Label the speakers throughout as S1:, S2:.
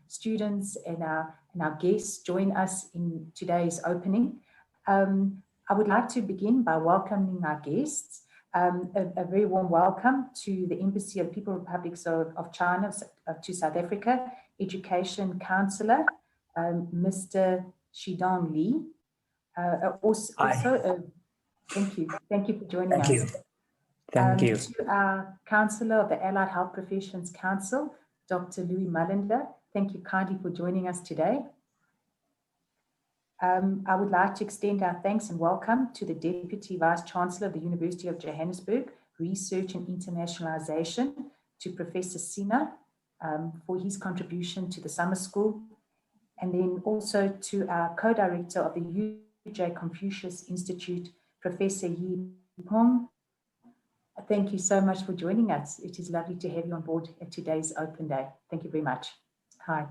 S1: students and our guests join us in today's opening. I would like to begin by welcoming our guests. A very warm welcome to the Embassy of the People's Republic of China to South Africa, Education Councillor, Mr. Shidong Li. Thank you for joining us.
S2: Thank you.
S1: To our Councillor of the Allied Health Professions Council, Dr. Louis Mullender, thank you kindly for joining us today. I would like to extend our thanks and welcome to the Deputy Vice Chancellor of the University of Johannesburg, Research and Internationalization, to Professor Sina for his contribution to the summer school, and then also to our co-director of the UJ Confucius Institute, Professor Yi Peng. Thank you so much for joining us. It is lovely to have you on board at today's open day. Thank you very much. Hi.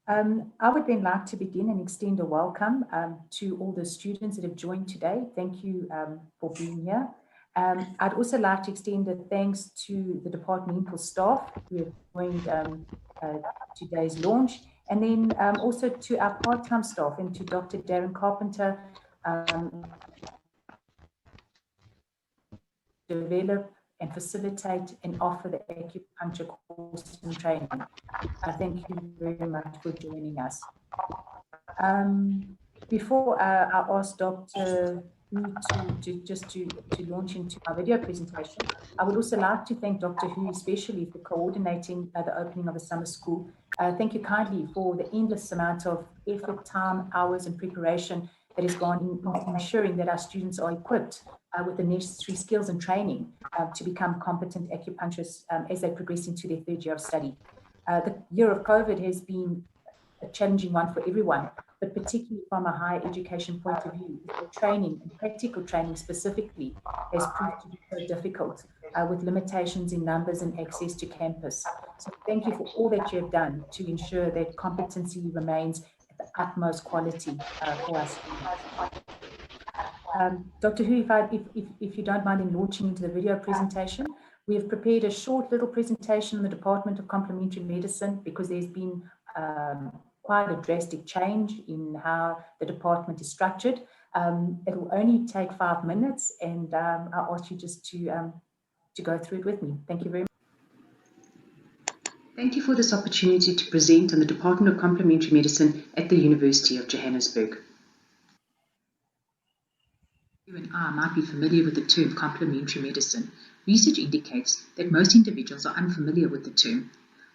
S1: I would then like to begin and extend a welcome to all the students that have joined today. Thank you for being here. I'd also like to extend a thanks to the departmental staff who have joined today's launch, and then also to our part-time staff and to Dr. Darren Carpenter, develop and facilitate and offer the acupuncture course and training. I thank you very much for joining us. Before I ask Dr. Hu to launch into our video presentation, I would also like to thank Dr. Hu especially for coordinating the opening of the summer school. Thank you kindly for the endless amount of effort, time, hours, and preparation that has gone in ensuring that our students are equipped with the necessary skills and training to become competent acupuncturists as they progress into their third year of study. The year of COVID has been a challenging one for everyone, but particularly from a higher education point of view, the training and practical training specifically has proved to be so difficult with limitations in numbers and access to campus. So thank you for all that you have done to ensure that competency remains at the utmost quality for us. Dr. Hu, if you don't mind in launching into the video presentation, we have prepared a short little presentation on the Department of Complementary Medicine because there's been quite a drastic change in how the department is structured. It will only take 5 minutes, and I'll ask you just to go through it with me. Thank you very much. Thank you for this opportunity to present on the Department of Complementary Medicine at the University of Johannesburg. You and I might be familiar with the term complementary medicine. Research indicates that most individuals are unfamiliar with the term.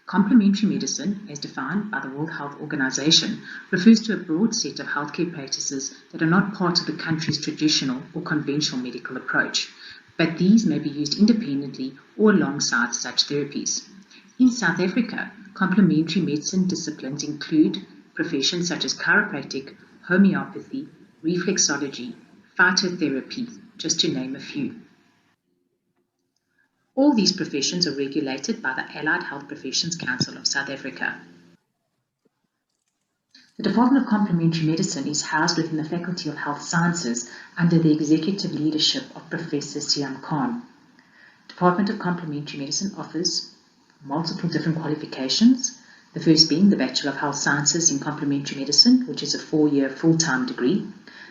S1: Complementary medicine, as defined by the World Health Organization, refers to a broad set of healthcare practices that are not part of the country's traditional or conventional medical approach, but these may be used independently or alongside such therapies. In South Africa, complementary medicine disciplines include professions such as chiropractic, homeopathy, reflexology, phytotherapy, just to name a few. All these professions are regulated by the Allied Health Professions Council of South Africa. The Department of Complementary Medicine is housed within the Faculty of Health Sciences under the executive leadership of Professor Siam Khan. Department of Complementary Medicine offers multiple different qualifications, the first being the Bachelor of Health Sciences in Complementary Medicine, which is a 4-year full-time degree,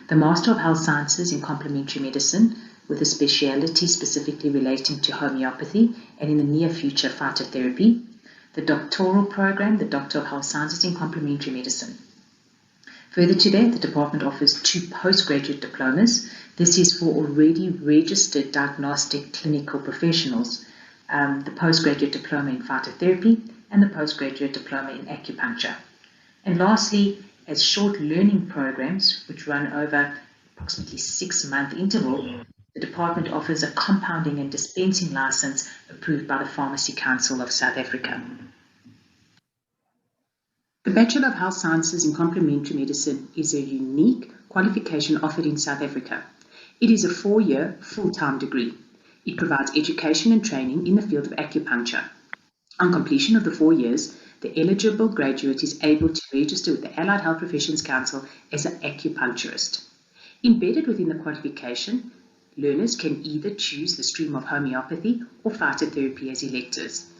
S1: the Master of Health Sciences in Complementary Medicine, with a speciality specifically relating to homeopathy and in the near future phytotherapy, the doctoral program, the Doctor of Health Sciences in Complementary Medicine. Further to that, the department offers 2 postgraduate diplomas. This is for already registered diagnostic clinical professionals, the postgraduate diploma in phytotherapy and the postgraduate diploma in acupuncture. And lastly, as short learning programs, which run over approximately 6-month interval, the department offers a compounding and dispensing license approved by the Pharmacy Council of South Africa. The Bachelor of Health Sciences in Complementary Medicine is a unique qualification offered in South Africa. It is a 4-year full-time degree. It provides education and training in the field of acupuncture. On completion of the 4 years, the eligible graduate is able to register with the Allied Health Professions Council as an acupuncturist. Embedded within the qualification, learners can either choose the stream of homeopathy or phytotherapy as electives.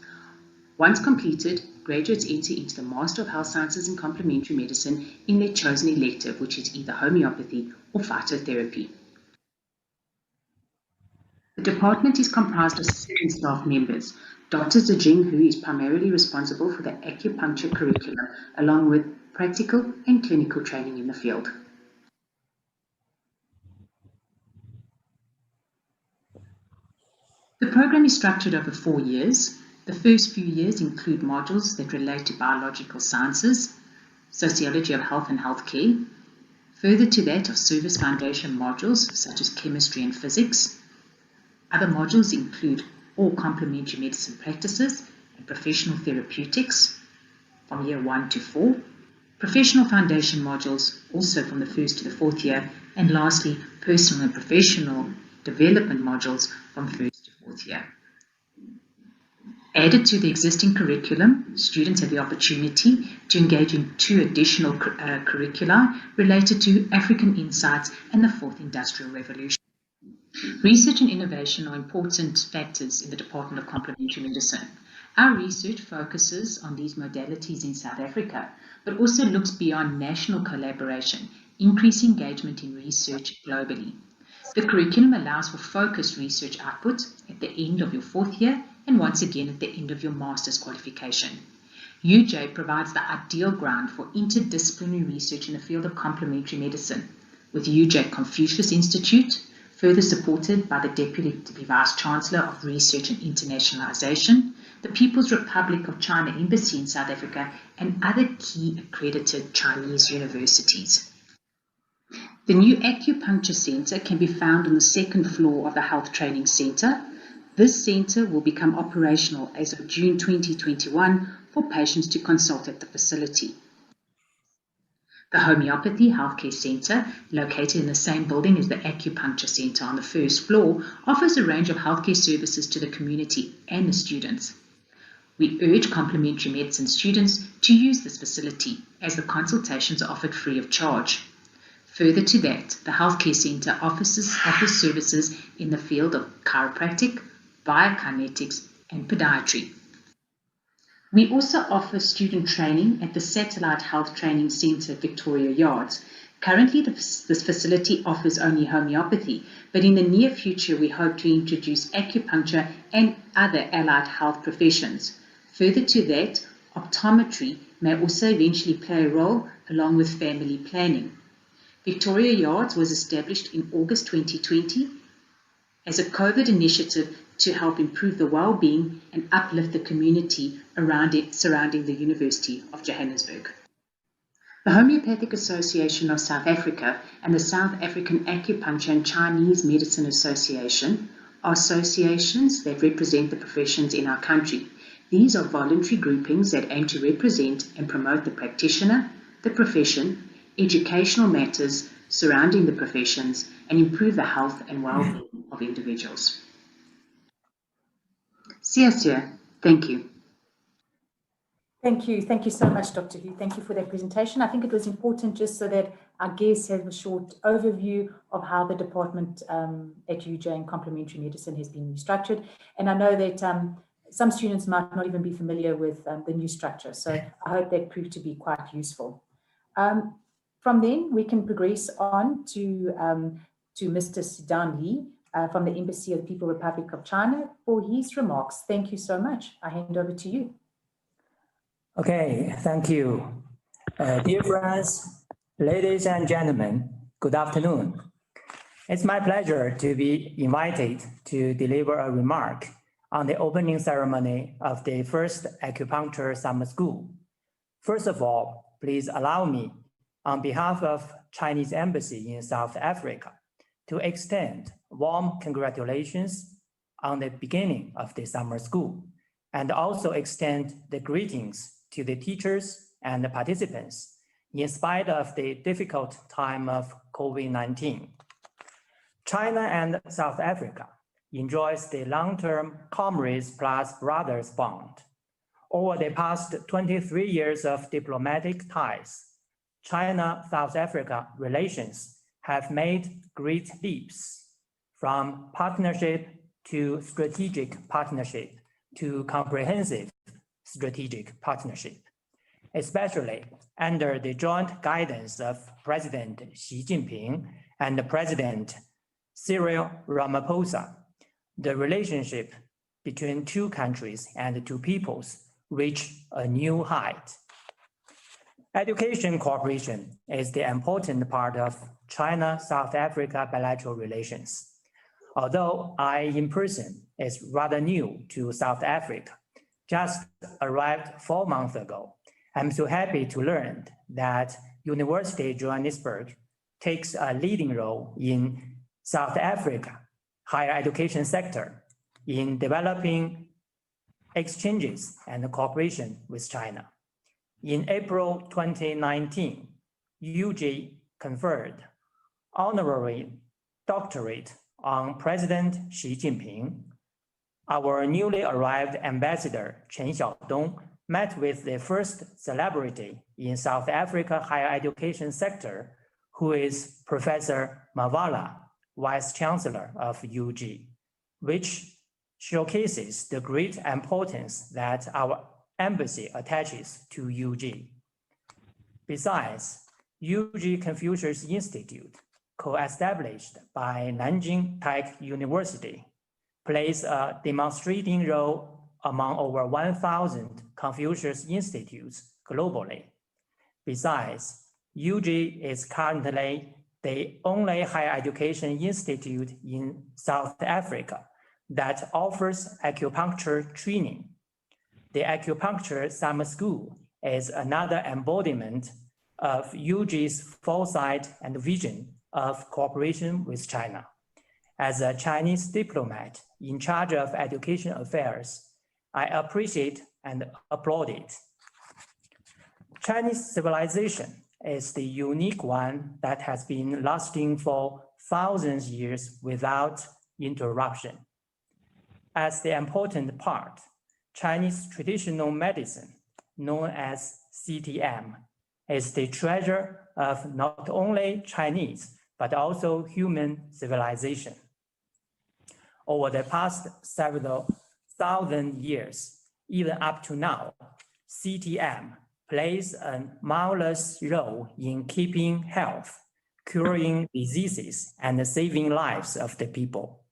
S1: Once completed, graduates enter into the Master of Health Sciences in Complementary Medicine in their chosen elective, which is either homeopathy or phytotherapy. The department is comprised of 7 staff members. Dr. Zijing, who is primarily responsible for the acupuncture curriculum, along with practical and clinical training in the field. The program is structured over 4 years. The first few years include modules that relate to biological sciences, sociology of health and healthcare, further to that of service foundation modules such as chemistry and physics. Other modules include all complementary medicine practices and professional therapeutics from year 1 to 4, professional foundation modules also from the 1st to the 4th year, and lastly, personal and professional development modules from 1st to 4th year. Added to the existing curriculum, students have the opportunity to engage in 2 additional curricula related to African insights and the 4th Industrial Revolution. Research and innovation are important factors in the Department of Complementary Medicine. Our research focuses on these modalities in South Africa, but also looks beyond national collaboration, increasing engagement in research globally. The curriculum allows for focused research output at the end of your 4th year and once again at the end of your master's qualification. UJ provides the ideal ground for interdisciplinary research in the field of complementary medicine, with UJ Confucius Institute, further supported by the Deputy Vice-Chancellor of Research and Internationalization, the People's Republic of China Embassy in South Africa, and other key accredited Chinese universities. The new Acupuncture Center can be found on the 2nd floor of the Health Training Center. This center will become operational as of June 2021 for patients to consult at the facility. The Homeopathy Healthcare Center, located in the same building as the Acupuncture Center on the 1st floor, offers a range of healthcare services to the community and the students. We urge complementary medicine students to use this facility as the consultations are offered free of charge. Further to that, the Healthcare Center offers services in the field of chiropractic, biokinetics, and podiatry. We also offer student training at the Satellite Health Training Center at Victoria Yards. Currently, this facility offers only homeopathy, but in the near future, we hope to introduce acupuncture and other allied health professions. Further to that, optometry may also eventually play a role along with family planning. Victoria Yards was established in August 2020 as a COVID initiative to help improve the well-being and uplift the community around it surrounding the University of Johannesburg. The Homeopathic Association of South Africa and the South African Acupuncture and Chinese Medicine Association are associations that represent the professions in our country. These are voluntary groupings that aim to represent and promote the practitioner, the profession, educational matters surrounding the professions, and improve the health and well-being of individuals. Siasia, thank you.
S2: Thank you so much, Dr. Hu. Thank you for that presentation. I think it was important just so that our guests have a short overview of how the department at UJ in complementary medicine has been restructured. And I know that some students might not even be familiar with the new structure, so I hope that proved to be quite useful. From then, we can progress on to Mr. Sidan Li from the Embassy of the People's Republic of China for his remarks. Thank you so much. I hand over to you.
S3: Okay, thank you. Dear friends, ladies and gentlemen, good afternoon. It's my pleasure to be invited to deliver a remark on the opening ceremony of the first Acupuncture Summer School. First of all, please allow me, on behalf of Chinese Embassy in South Africa, to extend warm congratulations on the beginning of the summer school, and also extend the greetings to the teachers and the participants in spite of the difficult time of COVID-19. China and South Africa enjoys the long-term comrades plus brothers bond. Over the past 23 years of diplomatic ties, China-South Africa relations have made great leaps from partnership to strategic partnership to comprehensive strategic partnership, especially under the joint guidance of President Xi Jinping and President Cyril Ramaphosa. The relationship between two countries and two peoples reached a new height. Education cooperation is the important part of China-South Africa bilateral relations. Although I, in person, is rather new to South Africa, just arrived 4 months ago, I'm so happy to learn that University of Johannesburg takes a leading role in South Africa higher education sector in developing exchanges and cooperation with China. In April 2019, UJ conferred honorary doctorate on President Xi Jinping. Our newly arrived ambassador, Chen Xiaodong, met with the first celebrity in South Africa higher education sector, who is Professor Mavala, Vice Chancellor of UG, which showcases the great importance that our embassy attaches to UG. Besides, UG Confucius Institute, co-established by Nanjing Tech University, plays a demonstrating role among over 1,000 Confucius institutes globally. Besides, UG is currently the only higher education institute in South Africa that offers acupuncture training. The Acupuncture Summer School is another embodiment of UG's foresight and vision of cooperation with China. As a Chinese diplomat in charge of education affairs, I appreciate and applaud it. Chinese civilization is the unique one that has been lasting for thousands of years without interruption. As the important part, Chinese traditional medicine, known as CTM, is the treasure of not only Chinese, but also human civilization. Over the past several thousand years, even up to now, CTM plays a marvelous role in keeping health, curing diseases, and saving lives of the people.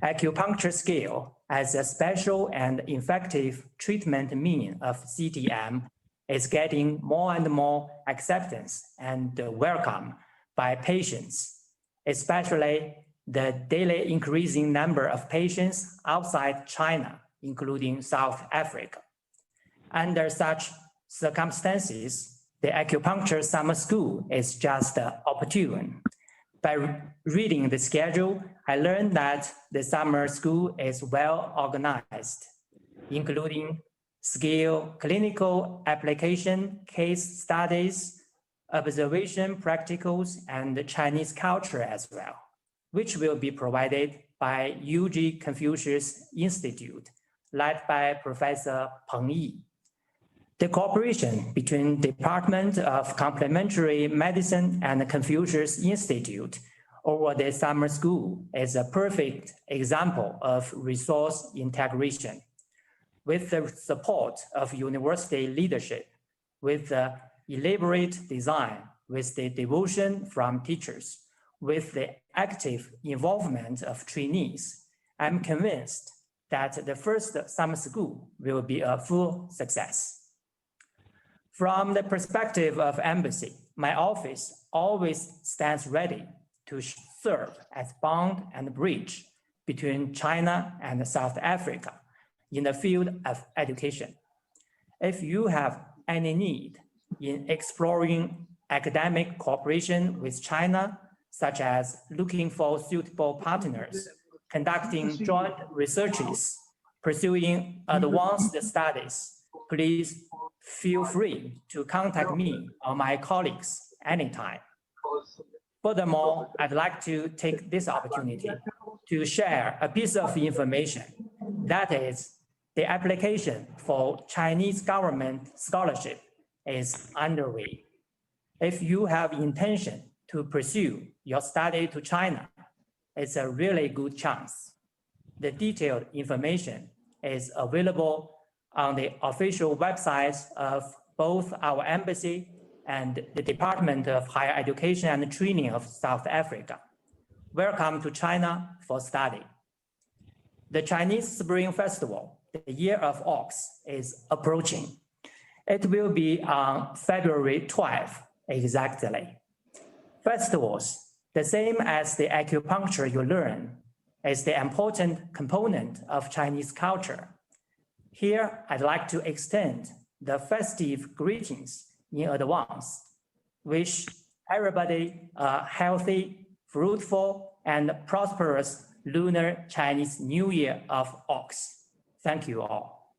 S3: Acupuncture skill as a special and effective treatment means of CTM is getting more and more acceptance and welcome by patients, especially the daily increasing number of patients outside China, including South Africa. Under such circumstances, the Acupuncture Summer School is just opportune. By reading the schedule, I learned that the summer school is well organized, including skill, clinical application, case studies, observation practicals, and Chinese culture as well, which will be provided by UG Confucius Institute, led by Professor Peng Yi. The cooperation between Department of Complementary Medicine and Confucius Institute over the summer school is a perfect example of resource integration. With the support of university leadership, with the elaborate design, with the devotion from teachers, with the active involvement of trainees, I'm convinced that the first summer school will be a full success. From the perspective of embassy, my office always stands ready to serve as bond and bridge between China and South Africa in the field of education. If you have any need in exploring academic cooperation with China, such as looking for suitable partners, conducting joint researches, pursuing advanced studies, please feel free to contact me or my colleagues anytime. Furthermore, I'd like to take this opportunity to share a piece of information. That is, the application for Chinese government scholarship is underway. If you have intention to pursue your study to China, it's a really good chance. The detailed information is available on the official websites of both our embassy and the Department of Higher Education and Training of South Africa. Welcome to China for study. The Chinese Spring Festival, the Year of Ox, is approaching. It will be on February 12th, exactly. Festivals, the same as the acupuncture you learn, is the important component of Chinese culture. Here, I'd like to extend the festive greetings in advance. Wish everybody a healthy, fruitful, and prosperous Lunar Chinese New Year of Ox. Thank you all.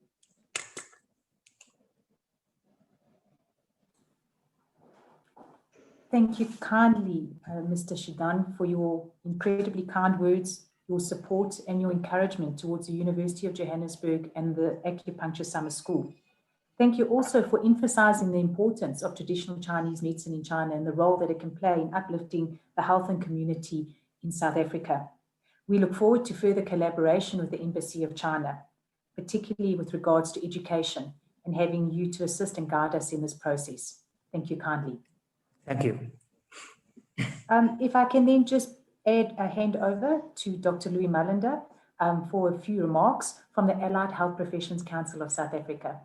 S2: Thank you kindly, Mr. Shidan, for your incredibly kind words, your support and your encouragement towards the University of Johannesburg and the Acupuncture Summer School. Thank you also for emphasizing the importance of traditional Chinese medicine in China and the role that it can play in uplifting the health and community in South Africa. We look forward to further collaboration with the Embassy of China, particularly with regards to education and having you to assist and guide us in this process. Thank you kindly.
S3: Thank you.
S2: If I can then just add a hand over to Dr. Louis Mullender for a few remarks from the Allied Health Professions Council of South Africa.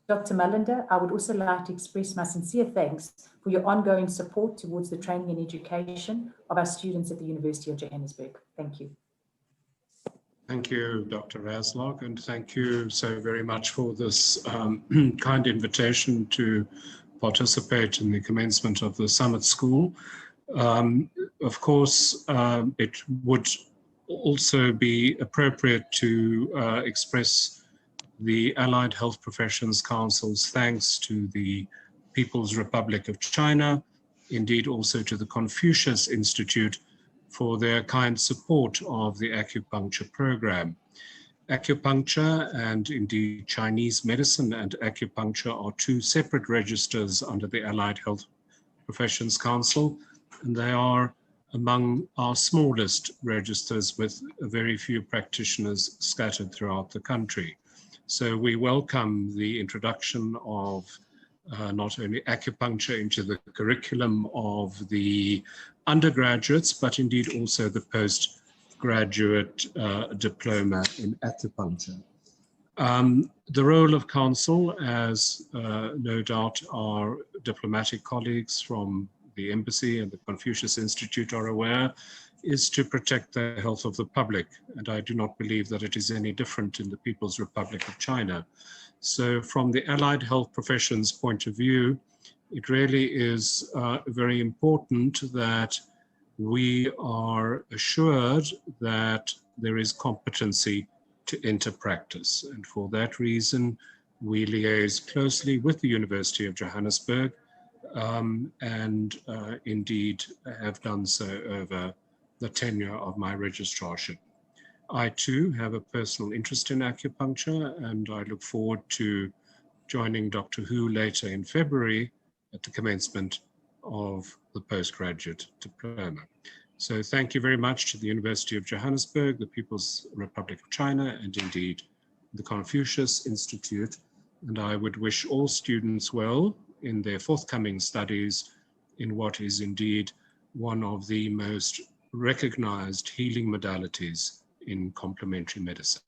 S2: Dr. Mullender, I would also like to express my sincere thanks for your ongoing support towards the training and education of our students at the University of Johannesburg. Thank you.
S4: Thank you, Dr. Raslog, and thank you so very much for this kind invitation to participate in the commencement of the Summit School. Of course, it would also be appropriate to express the Allied Health Professions Council's thanks to the People's Republic of China, indeed also to the Confucius Institute for their kind support of the acupuncture program. Acupuncture and indeed Chinese medicine and acupuncture are two separate registers under the Allied Health Professions Council, and they are among our smallest registers with very few practitioners scattered throughout the country. So we welcome the introduction of not only acupuncture into the curriculum of the undergraduates, but indeed also the postgraduate diploma in acupuncture. The role of council, as no doubt our diplomatic colleagues from the Embassy and the Confucius Institute are aware, is to protect the health of the public. And I do not believe that it is any different in the People's Republic of China. So from the allied health professions point of view, it really is very important that we are assured that there is competency to enter practice. And for that reason, we liaise closely with the University of Johannesburg and indeed have done so over the tenure of my registrarship. I too have a personal interest in acupuncture, and I look forward to joining Dr. Hu later in February at the commencement of the postgraduate diploma. So thank you very much to the University of Johannesburg, the People's Republic of China, and indeed the Confucius Institute. And I would wish all students well in their forthcoming studies in what is indeed one of the most recognized healing modalities in complementary medicine.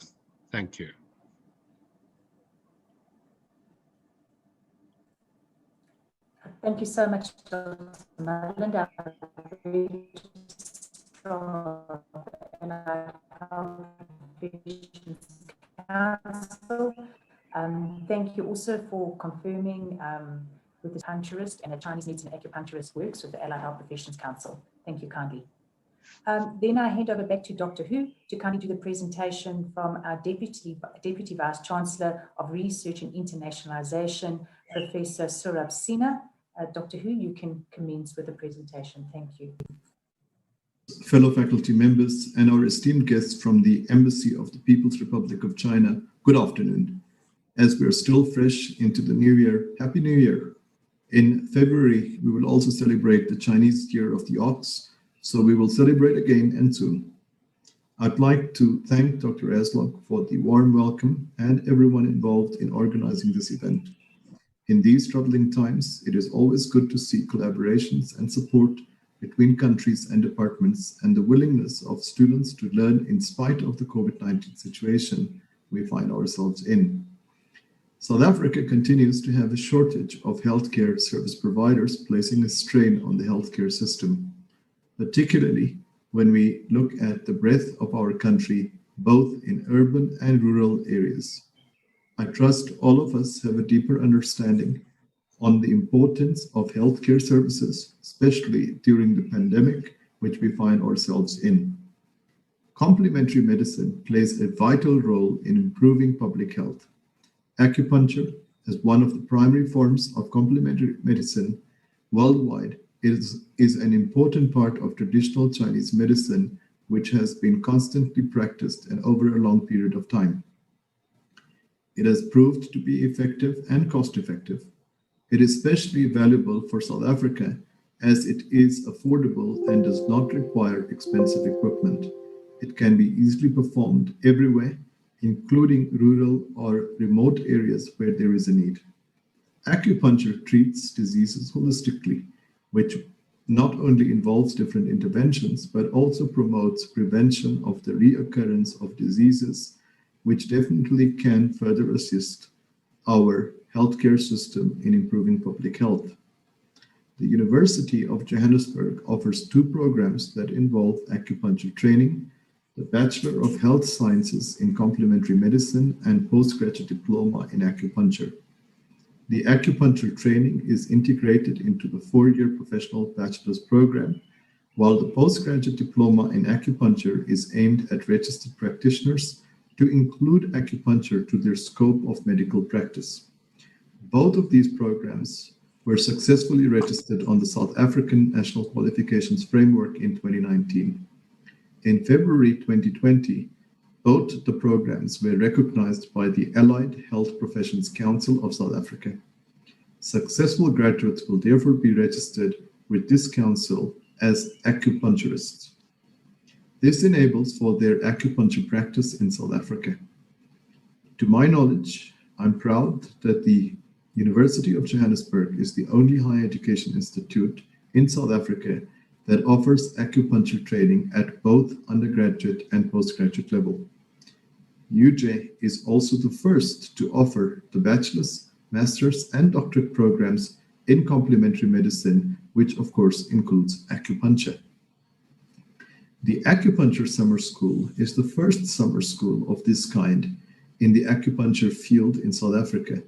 S4: Thank you.
S2: Thank you so much, Dr. Mullender. Thank you also for confirming with the acupuncturist and a Chinese medicine acupuncturist works with the Allied Health Professions Council. Thank you kindly. Then I hand over back to Dr. Hu to kindly do the presentation from our Deputy Vice Chancellor of Research and Internationalization, Professor Surab Sina. Dr. Hu, you can commence with the presentation. Thank you.
S5: Fellow faculty members and our esteemed guests from the Embassy of the People's Republic of China, good afternoon. As we are still fresh into the new year, Happy New Year. In February, we will also celebrate the Chinese Year of the Ox, so we will celebrate again and soon. I'd like to thank Dr. Aslog for the warm welcome and everyone involved in organizing this event. In these troubling times, it is always good to see collaborations and support between countries and departments and the willingness of students to learn in spite of the COVID-19 situation we find ourselves in. South Africa continues to have a shortage of healthcare service providers, placing a strain on the healthcare system, particularly when we look at the breadth of our country, both in urban and rural areas. I trust all of us have a deeper understanding on the importance of healthcare services, especially during the pandemic, which we find ourselves in. Complementary medicine plays a vital role in improving public health. Acupuncture, as one of the primary forms of complementary medicine worldwide, is an important part of traditional Chinese medicine, which has been constantly practiced and over a long period of time. It has proved to be effective and cost-effective. It is especially valuable for South Africa as it is affordable and does not require expensive equipment. It can be easily performed everywhere, including rural or remote areas where there is a need. Acupuncture treats diseases holistically, which not only involves different interventions, but also promotes prevention of the reoccurrence of diseases, which definitely can further assist our healthcare system in improving public health. The University of Johannesburg offers two programs that involve acupuncture training: the Bachelor of Health Sciences in Complementary Medicine and Postgraduate Diploma in Acupuncture. The acupuncture training is integrated into the four-year professional bachelor's program, while the postgraduate diploma in acupuncture is aimed at registered practitioners to include acupuncture to their scope of medical practice. Both of these programs were successfully registered on the South African National Qualifications Framework in 2019. In February 2020, both the programs were recognized by the Allied Health Professions Council of South Africa. Successful graduates will therefore be registered with this council as acupuncturists. This enables for their acupuncture practice in South Africa. To my knowledge, I'm proud that the University of Johannesburg is the only higher education institute in South Africa that offers acupuncture training at both undergraduate and postgraduate level. UJ is also the first to offer the bachelor's, master's, and doctorate programs in complementary medicine, which of course includes acupuncture. The Acupuncture Summer School is the first summer school of this kind in the acupuncture field in South Africa,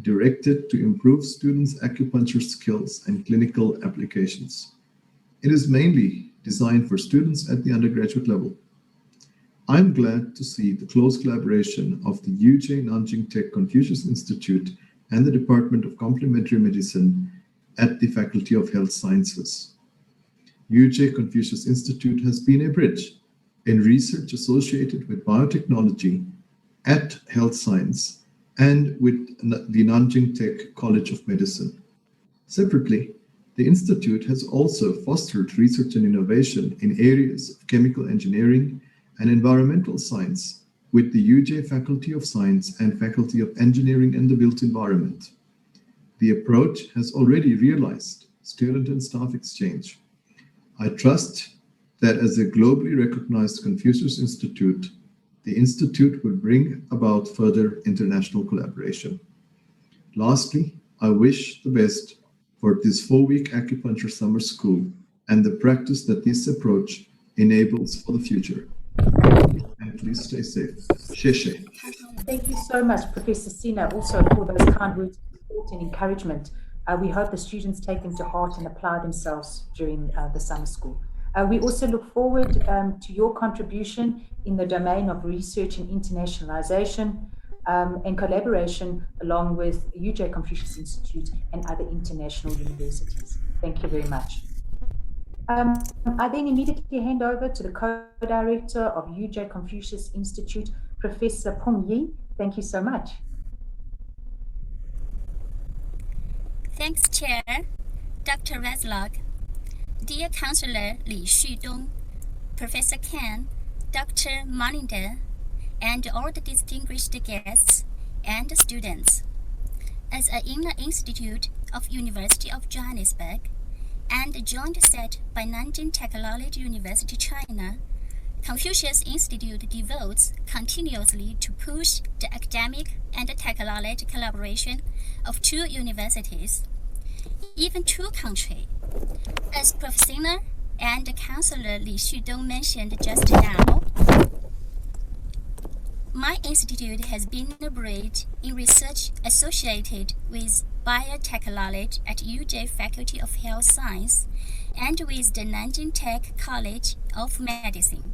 S5: directed to improve students' acupuncture skills and clinical applications. It is mainly designed for students at the undergraduate level. I'm glad to see the close collaboration of the UJ Nanjing Tech Confucius Institute and the Department of Complementary Medicine at the Faculty of Health Sciences. UJ Confucius Institute has been a bridge in research associated with biotechnology at health science and with the Nanjing Tech College of Medicine. Separately, the Institute has also fostered research and innovation in areas of chemical engineering and environmental science with the UJ Faculty of Science and Faculty of Engineering and the Built Environment. The approach has already realized student and staff exchange. I trust that as a globally recognized Confucius Institute, the Institute will bring about further international collaboration. Lastly, I wish the best for this 4-week acupuncture summer school and the practice that this approach enables for the future. And please stay safe. Sheshe.
S2: Thank you so much, Professor Sina, also for those kind words of support and encouragement. We hope the students take them to heart and apply themselves during the summer school. We also look forward to your contribution in the domain of research and internationalization and collaboration along with UJ Confucius Institute and other international universities. Thank you very much. I then immediately hand over to the co-director of UJ Confucius Institute, Professor Peng Yi. Thank you so much.
S6: Thanks, Chair. Dr. Reslog, dear Councillor Li Xudong, Professor Ken, Dr. Maninda, and all the distinguished guests and students. As an inner institute of University of Johannesburg and a joint set by Nanjing Technology University China, Confucius Institute devotes continuously to push the academic and technological collaboration of two universities, even two countries. As Professor and Councillor Li Xudong mentioned just now, my institute has been abroad in research associated with biotechnology at UJ Faculty of Health Science and with the Nanjing Tech College of Medicine.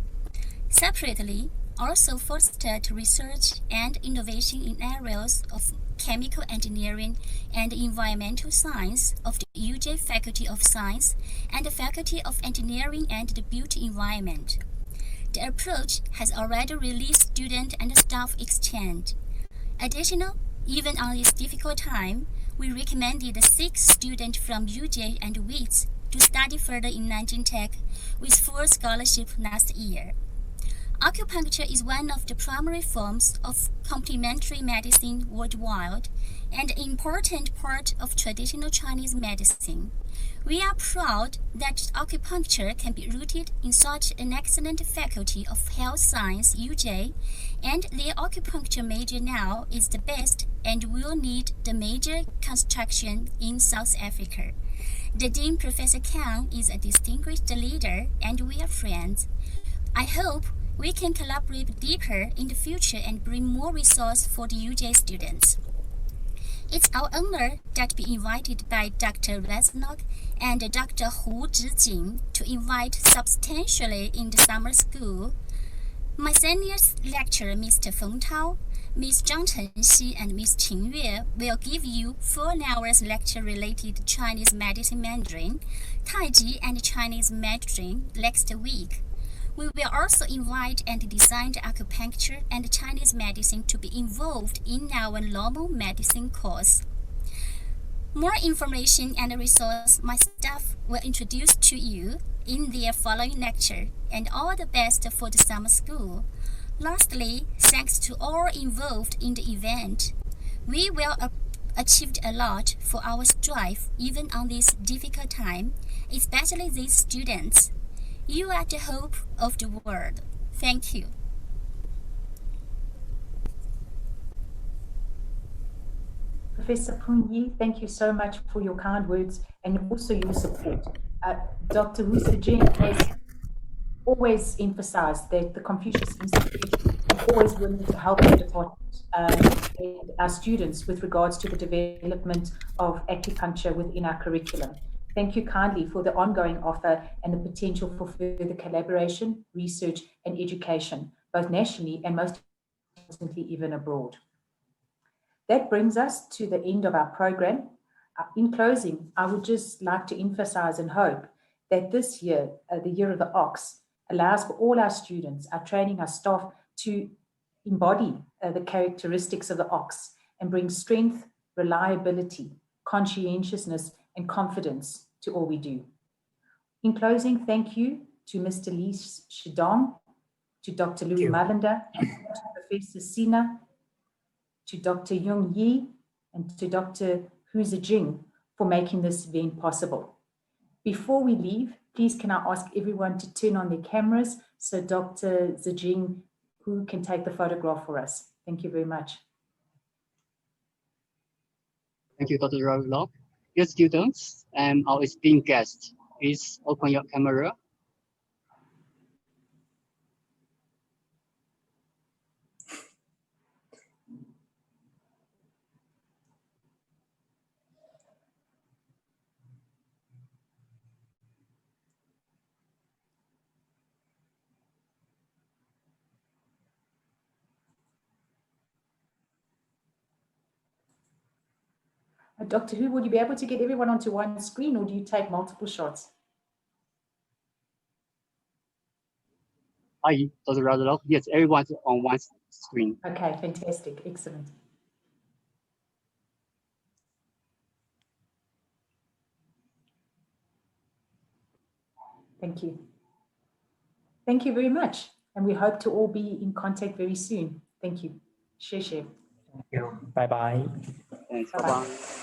S6: Separately, also fostered research and innovation in areas of chemical engineering and environmental science of the UJ Faculty of Science and the Faculty of Engineering and the Built Environment. The approach has already released student and staff exchange. Additional, even on this difficult time, we recommended 6 students from UJ and WITS to study further in Nanjing Tech with full scholarship last year. Acupuncture is one of the primary forms of complementary medicine worldwide and an important part of traditional Chinese medicine. We are proud that acupuncture can be rooted in such an excellent faculty of health science, UJ, and the acupuncture major now is the best and will need the major construction in South Africa. The Dean Professor Kang is a distinguished leader and we are friends. I hope we can collaborate deeper in the future and bring more resources for the UJ students. It's our honor that be invited by Dr. Resnock and Dr. Hu Zhijing to invite substantially in the summer school. My senior lecturer, Mr. Feng Tao, Ms. Zhang Chenxi, and Ms. Qing Yue will give you 4 hours lecture related to Chinese medicine Mandarin, Taiji, and Chinese Mandarin next week. We will also invite and design the acupuncture and Chinese medicine to be involved in our normal medicine course. More information and resources my staff will introduce to you in their following lecture, and all the best for the summer school. Lastly, thanks to all involved in the event. We will achieved a lot for our strive even on this difficult time, especially these students. You are the hope of the world. Thank you.
S2: Professor Pun Yi, thank you so much for your kind words and also your support. Dr. Hu Zhijing has always emphasized that the Confucius Institute is always willing to help the department and our students with regards to the development of acupuncture within our curriculum. Thank you kindly for the ongoing offer and the potential for further collaboration, research, and education, both nationally and most importantly, even abroad. That brings us to the end of our program. In closing, I would just like to emphasize and hope that this year, the Year of the Ox, allows for all our students, our training, our staff to embody the characteristics of the ox and bring strength, reliability, conscientiousness, and confidence to all we do. In closing, thank you to Mr. Li Xudong, to Dr. Louis Malinda, to Professor Sina, to Dr. Yung Yi, and to Dr. Hu Zhijing for making this event possible. Before we leave, please can I ask everyone to turn on their cameras so Dr. Zhijing, who can take the photograph for us. Thank you very much.
S7: Thank you, Dr. Raulov. Dear students and our esteemed guests, please open your camera.
S2: Dr. Hu, would you be able to get everyone onto one screen or do you take multiple shots?
S7: Hi, Dr. Raulov. Yes, everyone's on one screen.
S2: Okay, fantastic. Excellent. Thank you. Thank you very much. and we hope to all be in contact very soon. Thank you. Share.
S3: Thank you. Bye-bye.
S7: Thanks.
S2: Bye-bye.
S7: Bye-bye.